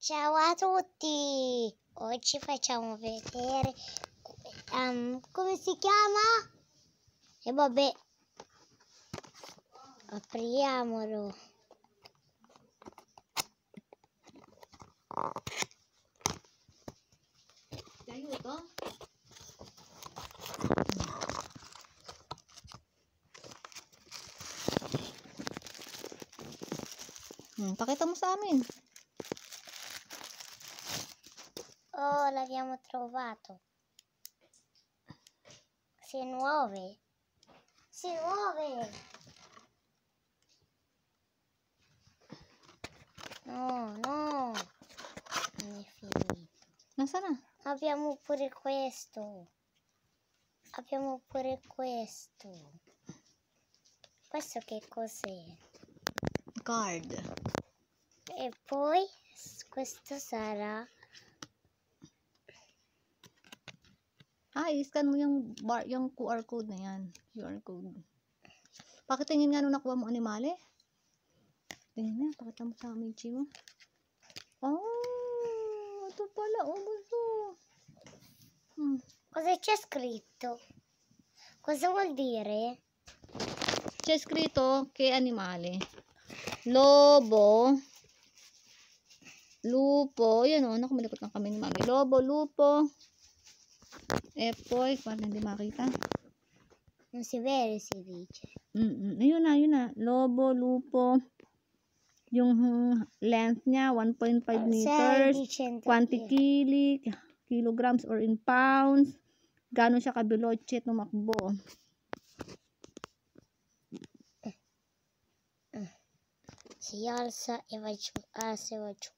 Ciao a tutti! Oggi facciamo vedere come si chiama? E vabbè, apriamolo. Ti aiuto? Pakita mo sa amin. Oh, l'abbiamo trovato. Si muove. Si muove. No, no. Non è finito. Nasaan na? Abbiamo pure questo. Abbiamo pure questo. Questo che cos'è? Card. E poi questo sarà... I-scan mo yung QR code na yan. QR code. Pakitingin nga nung nakuha mo animale. Tingin na, pakita mo sa Michi mo. Oh, ito pala, buso. Cosa c'è scritto? Cosa vuol dire? C'è scritto che animale. Lobo. Lupo. Yan o, nakamalikot lang kami ni Mami. Lobo, lupo. E poi, parang hindi makita. Non si vede, si dice. Ayun na. Lobo, lupo. Yung length niya, 1.5 meters. Quantity, kilograms or in pounds. Gano'n siya kabilotche tumakbo. Si alza e va giù. Ah, se va giù.